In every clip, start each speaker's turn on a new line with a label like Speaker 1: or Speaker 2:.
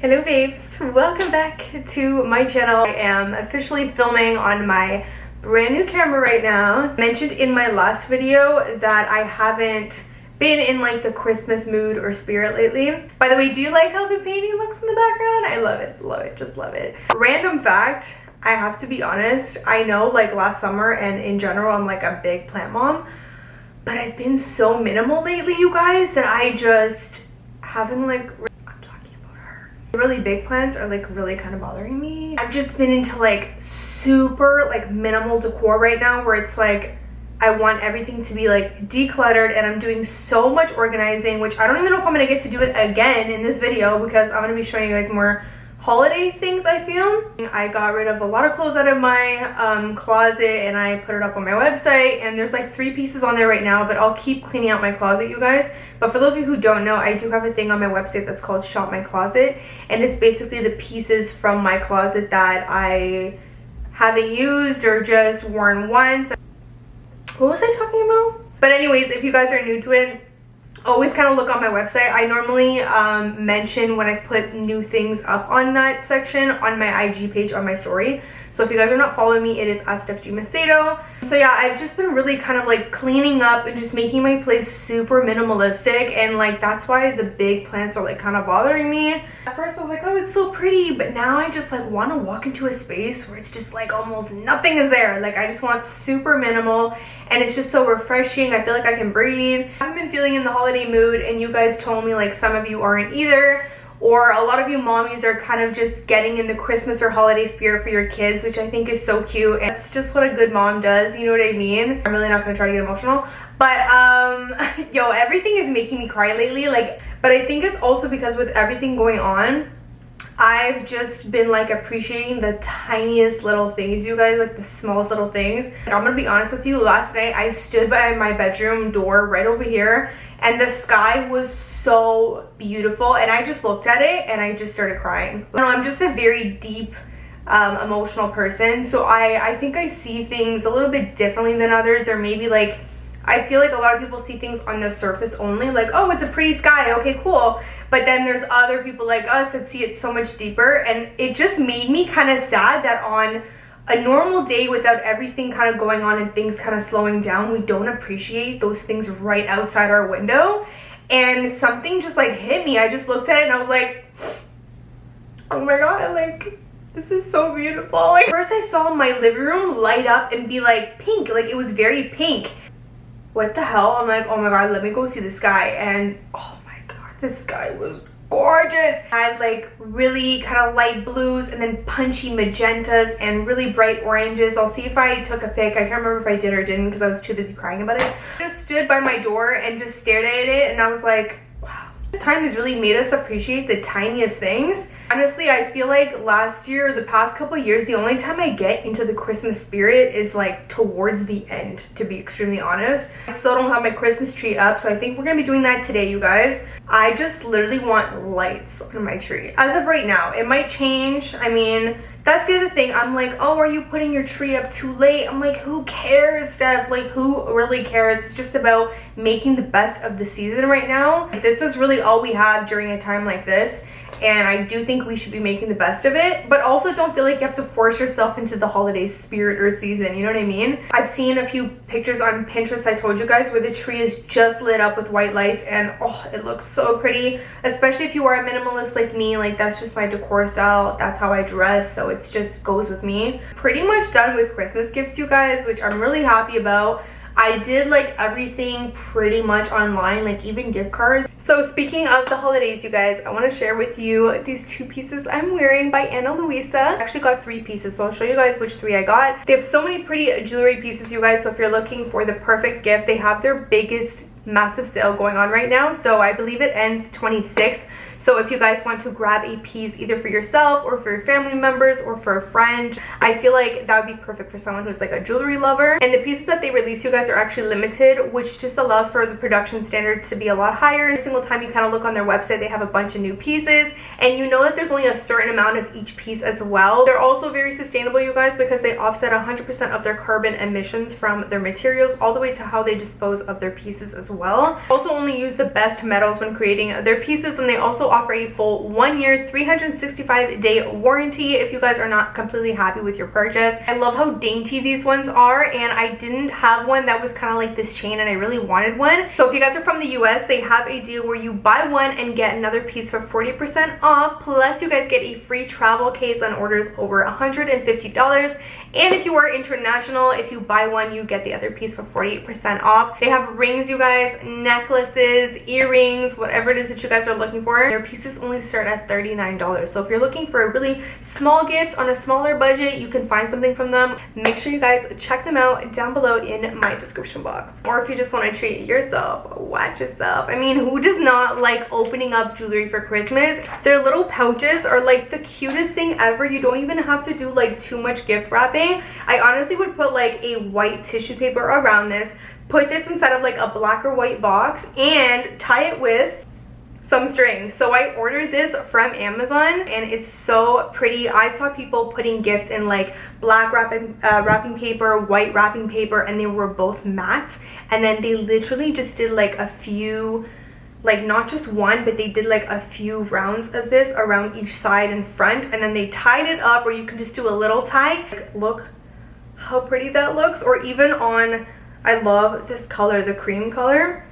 Speaker 1: Hello babes, welcome back to my channel. I am officially filming on my brand new camera right now. I mentioned in my last video that I haven't been in like the Christmas mood or spirit lately. By the way, do you like how the painting looks in the background? I love it, just love it. Random fact, I have to be honest, I know like last summer and in general I'm like a big plant mom, but I've been so minimal lately, you guys, that I just haven't like really big plants are like really kind of bothering me. I've just been into like super like minimal decor right now, where it's like I want everything to be like decluttered, and I'm doing so much organizing, which I don't even know if I'm gonna get to do it again in this video because I'm gonna be showing you guys more holiday things. I feel I got rid of a lot of clothes out of my closet and I put it up on my website, and there's like 3 pieces on there right now, but I'll keep cleaning out my closet, you guys. But for those of you who don't know, I do have a thing on my website that's called Shop My Closet, and it's basically the pieces from my closet that I haven't used or just worn once. What was I talking about? But anyways, if you guys are new to it, always kind of look on my website. I normally mention when I put new things up on that section on my IG page on my story. So if you guys are not following me, it is @Macedo. So yeah, I've just been really kind of like cleaning up and just making my place super minimalistic, and like that's why the big plants are like kind of bothering me. At first I was like, oh, it's so pretty, but now I just like want to walk into a space where it's just like almost nothing is there. Like I just want super minimal, and it's just so refreshing. I feel like I can breathe. I haven't been feeling in the holiday mood, and you guys told me like some of you aren't either, or a lot of you mommies are kind of just getting in the Christmas or holiday spirit for your kids, which I think is so cute, and it's just what a good mom does, you know what I mean? I'm really not gonna try to get emotional, but yo, everything is making me cry lately, like, but I think it's also because with everything going on, I've just been like appreciating the tiniest little things, you guys, like the smallest little things. I'm gonna be honest with you, last night I stood by my bedroom door right over here, and the sky was so beautiful, and I just looked at it and I just started crying. You know, I'm just a very deep emotional person, so I think I see things a little bit differently than others, or maybe like I feel like a lot of people see things on the surface only, like, oh, it's a pretty sky, okay, cool. But then there's other people like us that see it so much deeper, and it just made me kind of sad that on a normal day without everything kind of going on and things kind of slowing down, we don't appreciate those things right outside our window. And something just like hit me. I just looked at it and I was like, oh my god, like this is so beautiful. Like first I saw my living room light up and be like pink, like it was very pink. What the hell? I'm like, oh my god, let me go see the sky. And oh my god, the sky was gorgeous. Had like really kind of light blues and then punchy magentas and really bright oranges. I'll see if I took a pic. I can't remember if I did or didn't because I was too busy crying about it. I just stood by my door and just stared at it, and I was like, wow, this time has really made us appreciate the tiniest things. Honestly, I feel like last year, the past couple years, the only time I get into the Christmas spirit is like towards the end, to be extremely honest. I still don't have my Christmas tree up, so I think we're gonna be doing that today, you guys. I just literally want lights on my tree. As of right now, it might change. I mean, that's the other thing. I'm like, oh, are you putting your tree up too late? I'm like, who cares, Steph? Like, who really cares? It's just about making the best of the season right now. This is really all we have during a time like this, and I do think we should be making the best of it, but also don't feel like you have to force yourself into the holiday spirit or season, you know what I mean? I've seen a few pictures on Pinterest, I told you guys, where the tree is just lit up with white lights, and oh, it looks so pretty, especially if you are a minimalist like me. Like that's just my decor style, that's how I dress, so it's just goes with me. Pretty much done with Christmas gifts, you guys, which I'm really happy about. I did like everything pretty much online, like even gift cards. So speaking of the holidays, you guys, I want to share with you these 2 pieces I'm wearing by Luisa. I actually got 3 pieces, so I'll show you guys which 3 I got. They have so many pretty jewelry pieces, you guys, so if you're looking for the perfect gift, they have their biggest massive sale going on right now, so I believe it ends the 26th. So if you guys want to grab a piece either for yourself or for your family members or for a friend, I feel like that would be perfect for someone who's like a jewelry lover. And the pieces that they release, you guys, are actually limited, which just allows for the production standards to be a lot higher. Every single time you kind of look on their website, they have a bunch of new pieces, and you know that there's only a certain amount of each piece as well. They're also very sustainable, you guys, because they offset 100% of their carbon emissions from their materials all the way to how they dispose of their pieces as well. Also only use the best metals when creating their pieces, and they also offer a full 1 year 365-day warranty if you guys are not completely happy with your purchase. I love how dainty these ones are, and I didn't have one that was kind of like this chain, and I really wanted one. So if you guys are from the US, they have a deal where you buy one and get another piece for 40% off, plus you guys get a free travel case on orders over $150. And if you are international, if you buy one, you get the other piece for 48% off. They have rings, you guys, necklaces, earrings, whatever it is that you guys are looking for. Their pieces only start at $39. So if you're looking for a really small gift on a smaller budget, you can find something from them. Make sure you guys check them out down below in my description box. Or if you just want to treat yourself, watch yourself. I mean, who does not like opening up jewelry for Christmas? Their little pouches are like the cutest thing ever. You don't even have to do like too much gift wrapping. I honestly would put like a white tissue paper around this, put this inside of like a black or white box, and tie it with some string. So I ordered this from Amazon, and it's so pretty. I saw people putting gifts in like black wrapping paper, white wrapping paper, and they were both matte. And then they literally just did like a few, like not just one, but they did like a few rounds of this around each side and front, and then they tied it up, or you can just do a little tie. Like, look how pretty that looks. Or even on, I love this color, the cream color.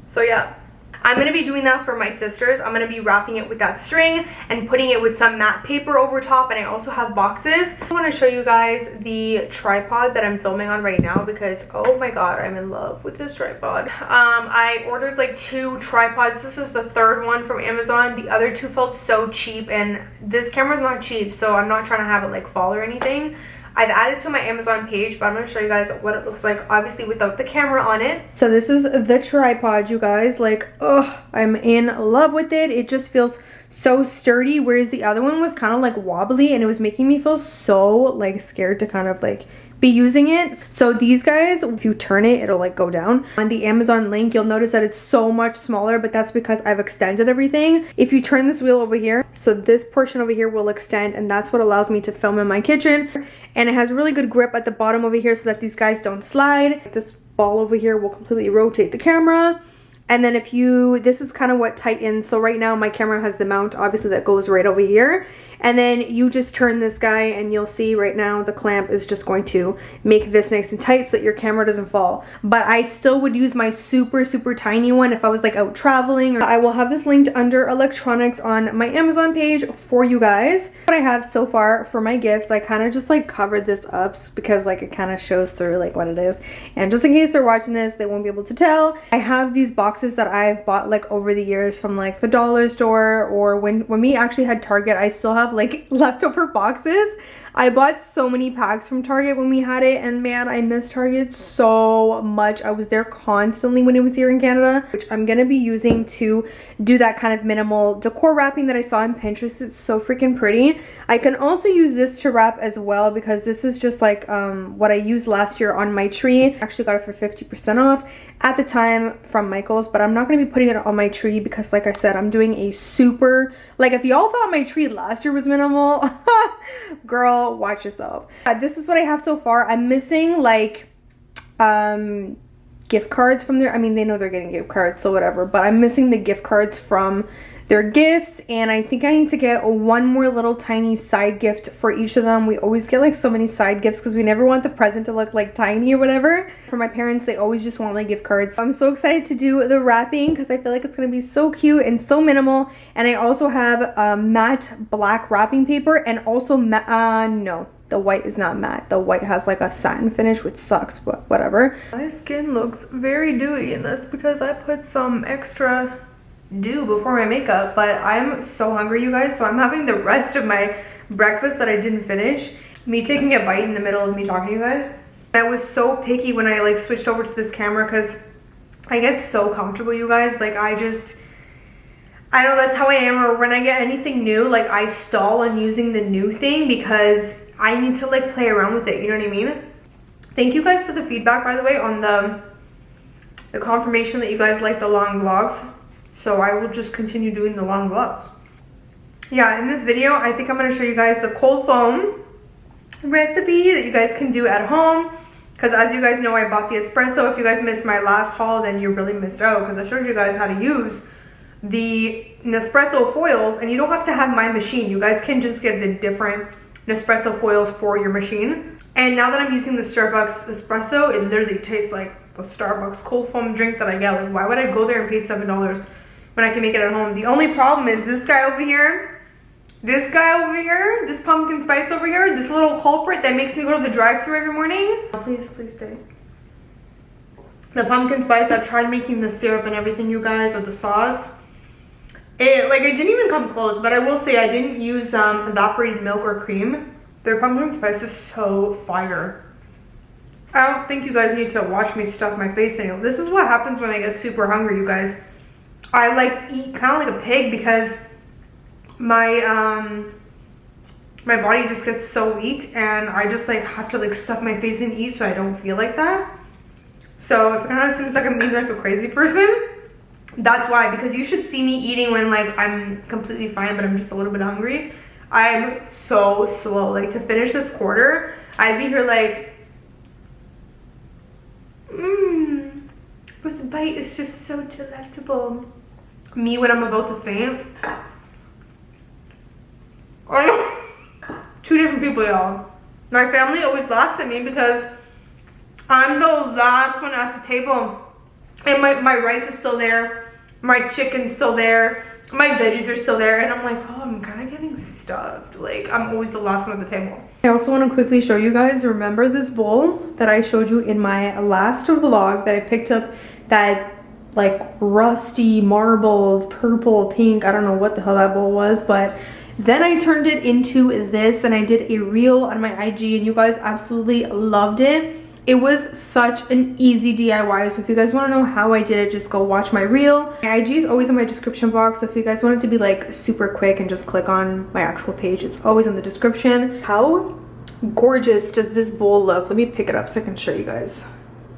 Speaker 1: So yeah, I'm going to be doing that for my sisters. I'm going to be wrapping it with that string and putting it with some matte paper over top, and I also have boxes. I want to show you guys the tripod that I'm filming on right now because, oh my god, I'm in love with this tripod. I ordered like 2 tripods. This is the 3rd one from Amazon. The other 2 felt so cheap, and this camera's not cheap, so I'm not trying to have it like fall or anything. I've added to my Amazon page, but I'm going to show you guys what it looks like, obviously without the camera on it. So this is the tripod, you guys. Like, oh, I'm in love with it. It just feels so sturdy, whereas the other one was kind of like wobbly, and it was making me feel so like scared to kind of like be using it. So these guys, if you turn it, it'll like go down. On the Amazon link, you'll notice that it's so much smaller, but that's because I've extended everything. If you turn this wheel over here, so this portion over here will extend, and that's what allows me to film in my kitchen. And it has really good grip at the bottom over here so that these guys don't slide. This ball over here will completely rotate the camera. And then if you, this is kind of what tightens. So right now my camera has the mount, obviously, that goes right over here. And then you just turn this guy, and you'll see right now the clamp is just going to make this nice and tight so that your camera doesn't fall. But I still would use my super tiny one if I was like out traveling. I will have this linked under electronics on my Amazon page for you guys. What I have so far for my gifts, I kind of just like covered this up because like it kind of shows through like what it is. And just in case they're watching this, they won't be able to tell. I have these boxes that I've bought like over the years from like the dollar store, or when we actually had Target. I still have like leftover boxes. I bought so many packs from Target when we had it, and man, I miss Target so much. I was there constantly when it was here in Canada, which I'm gonna be using to do that kind of minimal decor wrapping that I saw on Pinterest. It's so freaking pretty. I can also use this to wrap as well, because this is just like what I used last year on my tree. I actually got it for 50% off at the time from Michael's, but I'm not going to be putting it on my tree because, like I said, I'm doing a super, like, if y'all thought my tree last year was minimal, girl, watch yourself. This is what I have so far. I'm missing like gift cards from there. I mean, they know they're getting gift cards, so whatever, but I'm missing the gift cards from their gifts, and I think I need to get one more little tiny side gift for each of them. We always get like so many side gifts because we never want the present to look like tiny or whatever. For my parents, they always just want like gift cards. I'm so excited to do the wrapping because I feel like it's going to be so cute and so minimal. And I also have matte black wrapping paper, and also no, the white is not matte. The white has like a satin finish, which sucks, but whatever. My skin looks very dewy, and that's because I put some extra dew before my makeup. But I'm so hungry, you guys, so I'm having the rest of my breakfast that I didn't finish, me taking a bite in the middle of me talking to you guys. I was so picky when I like switched over to this camera because I get so comfortable, you guys. Like, I know that's how I am. Or when I get anything new, like, I stall on using the new thing because I need to like play around with it, you know what I mean? Thank you guys for the feedback, by the way, on the confirmation that you guys like the long vlogs. So I will just continue doing the long vlogs. Yeah, in this video, I think I'm going to show you guys the cold foam recipe that you guys can do at home. Because as you guys know, I bought the espresso. If you guys missed my last haul, then you really missed out, because I showed you guys how to use the Nespresso foils, and you don't have to have my machine. You guys can just get the different Nespresso foils for your machine. And now that I'm using the Starbucks espresso, it literally tastes like the Starbucks cold foam drink that I get. Like, why would I go there and pay $7 when I can make it at home? The only problem is this guy over here, this pumpkin spice over here, this little culprit that makes me go to the drive-thru every morning. Please stay. The pumpkin spice, I've tried making the syrup and everything, you guys, or the sauce. It didn't even come close, but I will say I didn't use evaporated milk or cream. Their pumpkin spice is so fire. I don't think you guys need to watch me stuff my face anymore. This is what happens when I get super hungry, you guys. I like eat kind of like a pig because my body just gets so weak, and I just like have to like stuff my face and eat so I don't feel like that. So if it kind of seems like I'm eating like a crazy person, that's why. Because you should see me eating when like I'm completely fine but I'm just a little bit hungry. I'm so slow. Like, to finish this quarter, I'd be here like, this bite is just so delectable. Me when I'm about to faint. Two different people, y'all. My family always laughs at me because I'm the last one at the table. And my rice is still there. My chicken's still there. My veggies are still there. And I'm like, oh, I'm kind of getting stuffed. Like, I'm always the last one at the table. I also want to quickly show you guys, remember this bowl that I showed you in my last vlog that I picked up, that like rusty marbled purple pink, I don't know what the hell that bowl was, but then I turned it into this and I did a reel on my IG and you guys absolutely loved it. It was such an easy DIY, so if you guys want to know how I did it, just go watch my reel. My IG is always in my description box, so if you guys want it to be like super quick and just click on my actual page, it's always in the description. How gorgeous does this bowl look? Let me pick it up so I can show you guys.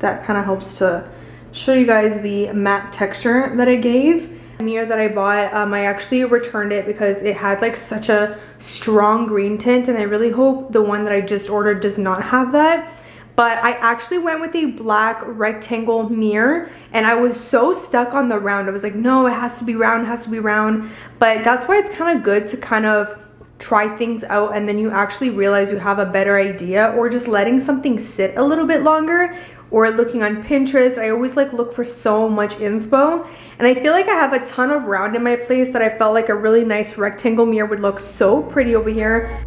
Speaker 1: That kind of helps to show you guys the matte texture that I gave. The mirror that I bought, I actually returned it because it had like such a strong green tint, and I really hope the one that I just ordered does not have that. But I actually went with a black rectangle mirror, and I was so stuck on the round. I was like, no, it has to be round, it has to be round. But that's why it's kind of good to kind of try things out, and then you actually realize you have a better idea, or just letting something sit a little bit longer, or looking on Pinterest. I always like look for so much inspo, and I feel like I have a ton of round in my place that I felt like a really nice rectangle mirror would look so pretty over here.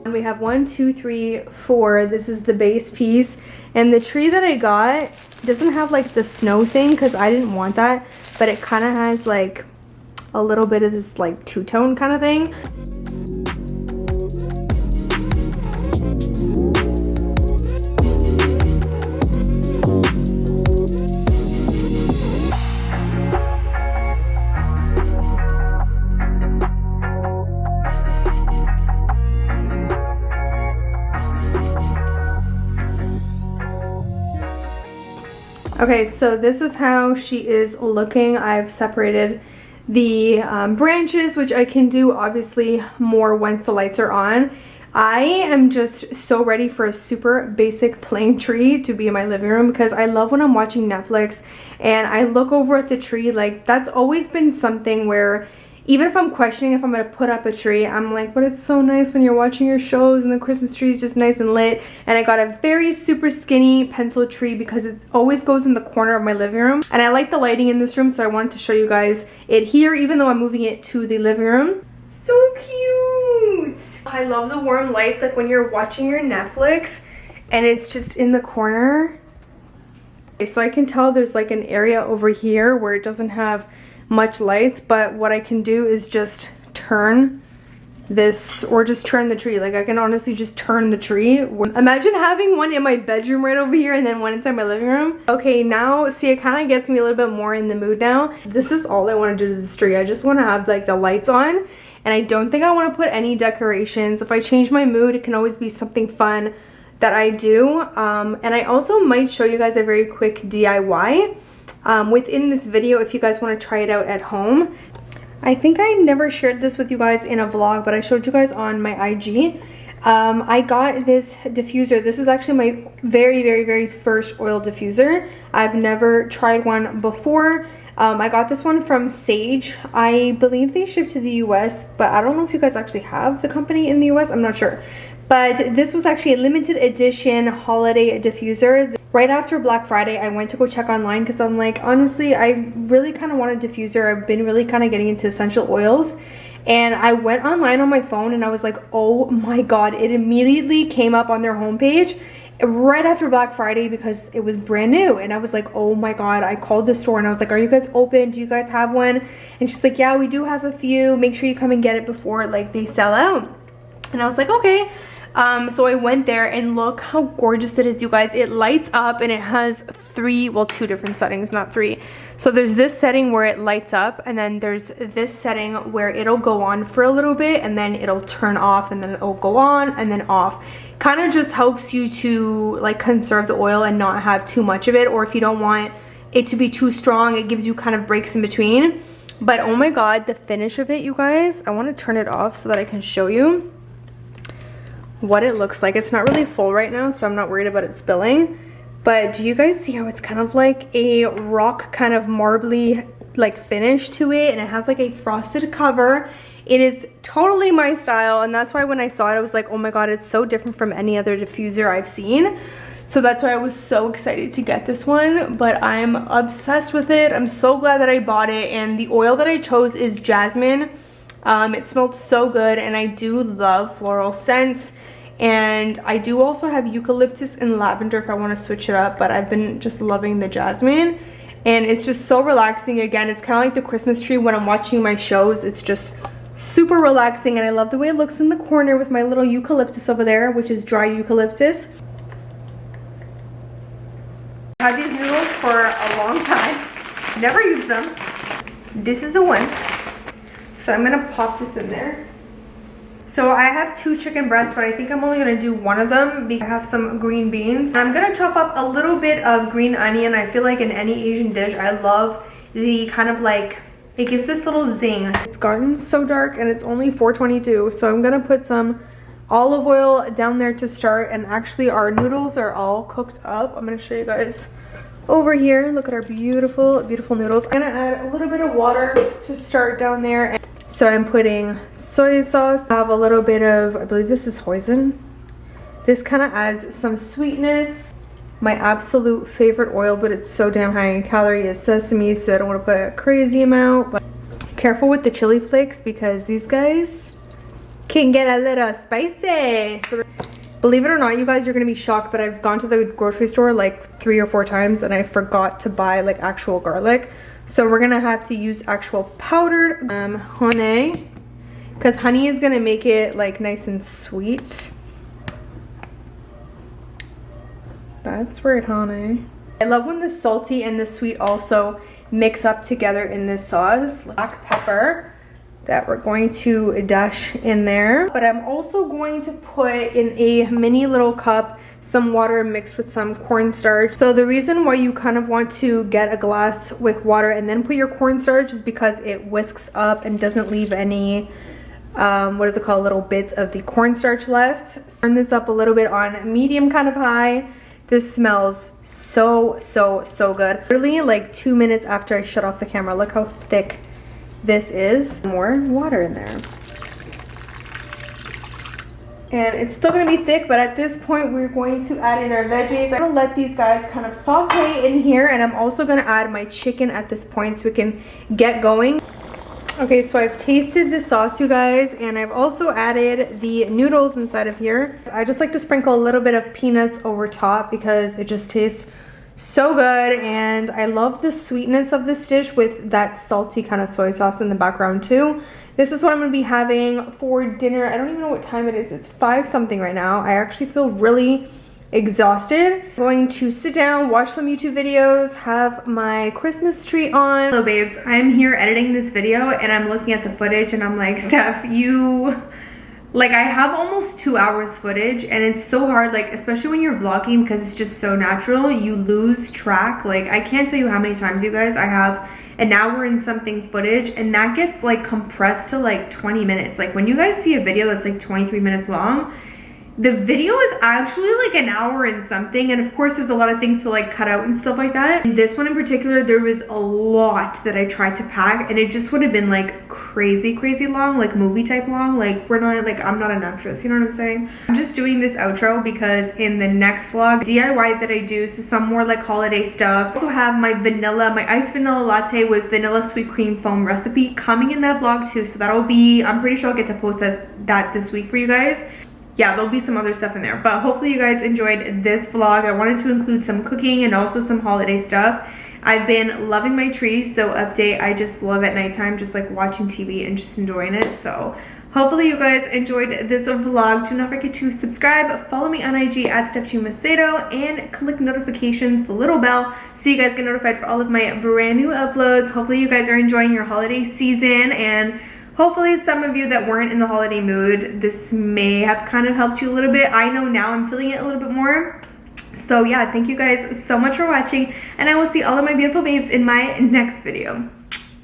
Speaker 1: We have 1, 2, 3, 4. This is the base piece, and the tree that I got doesn't have like the snow thing because I didn't want that, but it kind of has like a little bit of this like two-tone kind of thing. Okay, so this is how she is looking. I've separated the branches, which I can do obviously more once the lights are on. I am just so ready for a super basic plain tree to be in my living room, because I love when I'm watching Netflix and I look over at the tree. Like, that's always been something where even if I'm questioning if I'm gonna put up a tree, I'm like, but it's so nice when you're watching your shows and the Christmas tree is just nice and lit. And I got a very super skinny pencil tree because it always goes in the corner of my living room, and I like the lighting in this room, so I wanted to show you guys it here even though I'm moving it to the living room. So cute! I love the warm lights, like when you're watching your Netflix and it's just in the corner. Okay, so I can tell there's like an area over here where it doesn't have much lights, but what I can do is just turn this, or just turn the tree. Like, I can honestly just turn the tree. Imagine having one in my bedroom right over here and then one inside my living room. Okay, now see, it kind of gets me a little bit more in the mood now. This is all I want to do to this tree. I just want to have like the lights on and I don't think I want to put any decorations. If I change my mood, it can always be something fun that I do. And I also might show you guys a very quick DIY within this video if you guys want to try it out at home. I think I never shared this with you guys in a vlog, but I showed you guys on my IG. I got this diffuser. This is actually my very first oil diffuser. I've never tried one before. I got this one from Sage. I believe they ship to the US, but I don't know if you guys actually have the company in the US. I'm not sure. But this was actually a limited edition holiday diffuser. Right after Black Friday, I went to go check online because I'm like, honestly, I really kind of want a diffuser. I've been really kind of getting into essential oils. And I went online on my phone and I was like, oh my god, it immediately came up on their homepage right after Black Friday because it was brand new. And I was like, oh my god. I called the store and I was like, are you guys open? Do you guys have one? And she's like, yeah, we do have a few. Make sure you come and get it before like they sell out. And I was like, okay. So I went there and look how gorgeous it is, you guys. It lights up and it has two different settings, not three. So there's this setting where it lights up, and then there's this setting where it'll go on for a little bit and then it'll turn off, and then it'll go on and then off. Kind of just helps you to like conserve the oil and not have too much of it, or if you don't want it to be too strong, it gives you kind of breaks in between. But oh my god, the finish of it, you guys. I want to turn it off so that I can show you what it looks like. It's not really full right now, so I'm not worried about it spilling. But do you guys see how it's kind of like a rock kind of marbly like finish to it, and it has like a frosted cover. It is totally my style, and that's why when I saw it I was like, oh my god, it's so different from any other diffuser I've seen. So that's why I was so excited to get this one. But I'm obsessed with it. I'm so glad that I bought it, and the oil that I chose is jasmine. It smelled so good, and I do love floral scents. And I do also have eucalyptus and lavender if I want to switch it up, but I've been just loving the jasmine. And it's just so relaxing. Again, it's kind of like the Christmas tree when I'm watching my shows. It's just super relaxing, and I love the way it looks in the corner with my little eucalyptus over there, which is dry eucalyptus. I've had these noodles for a long time. Never used them. This is the one. So I'm gonna pop this in there. So I have 2 chicken breasts, but I think I'm only gonna do one of them because I have some green beans. And I'm gonna chop up a little bit of green onion. I feel like in any Asian dish, I love the kind of like, it gives this little zing. It's gotten so dark and it's only 4:22. So I'm gonna put some olive oil down there to start. And actually our noodles are all cooked up. I'm gonna show you guys over here. Look at our beautiful noodles. I'm gonna add a little bit of water to start down there. So I'm putting soy sauce. I have a little bit of, I believe this is hoisin. This kind of adds some sweetness. My absolute favorite oil, but it's so damn high in calorie, is sesame, so I don't want to put a crazy amount. But careful with the chili flakes because these guys can get a little spicy. So believe it or not, you guys, you're gonna be shocked, but I've gone to the grocery store like 3 or 4 times and I forgot to buy like actual garlic. So we're gonna have to use actual powdered honey, because honey is gonna make it like nice and sweet. That's right, honey. I love when the salty and the sweet also mix up together in this sauce. Black pepper that we're going to dash in there. But I'm also going to put in a mini little cup some water mixed with some cornstarch. So the reason why you kind of want to get a glass with water and then put your cornstarch is because it whisks up and doesn't leave any what is it called, little bits of the cornstarch left. Turn this up a little bit on medium kind of high. This smells so good. Literally like 2 minutes after I shut off the camera. Look how thick this is. More water in there. And it's still gonna be thick, but at this point we're going to add in our veggies. I'm gonna let these guys kind of saute in here, and I'm also gonna add my chicken at this point so we can get going. Okay, so I've tasted the sauce, you guys, and I've also added the noodles inside of here. I just like to sprinkle a little bit of peanuts over top because it just tastes so good, and I love the sweetness of this dish with that salty kind of soy sauce in the background too. This is what I'm gonna be having for dinner. I don't even know what time it is. It's 5 something right now. I actually feel really exhausted. I'm going to sit down, watch some YouTube videos, have my Christmas tree on. Hello babes, I'm here editing this video and I'm looking at the footage and I'm like, Steph, like I have almost 2 hours footage and it's so hard, like especially when you're vlogging because it's just so natural, you lose track. Like I can't tell you how many times, you guys, I have an hour and something footage and that gets like compressed to like 20 minutes. Like when you guys see a video that's like 23 minutes long, the video is actually like an hour and something, and of course there's a lot of things to like cut out and stuff like that. In this one in particular, there was a lot that I tried to pack and it just would have been like crazy long, like movie type long. Like we're not, like I'm not an actress, you know what I'm saying? I'm just doing this outro because in the next vlog, DIY that I do, so some more like holiday stuff. I also have my iced vanilla latte with vanilla sweet cream foam recipe coming in that vlog too, so that'll be, I'm pretty sure I'll get to post that this week for you guys. Yeah, there'll be some other stuff in there, but hopefully you guys enjoyed this vlog. I wanted to include some cooking and also some holiday stuff. I've been loving my trees, so update, I just love at nighttime just like watching TV and just enjoying it. So hopefully you guys enjoyed this vlog. Do not forget to subscribe, follow me on IG at Macedo, and click notifications, the little bell, so you guys get notified for all of my brand new uploads. Hopefully you guys are enjoying your holiday season, and hopefully some of you that weren't in the holiday mood, this may have kind of helped you a little bit. I know now I'm feeling it a little bit more. So yeah, thank you guys so much for watching, and I will see all of my beautiful babes in my next video.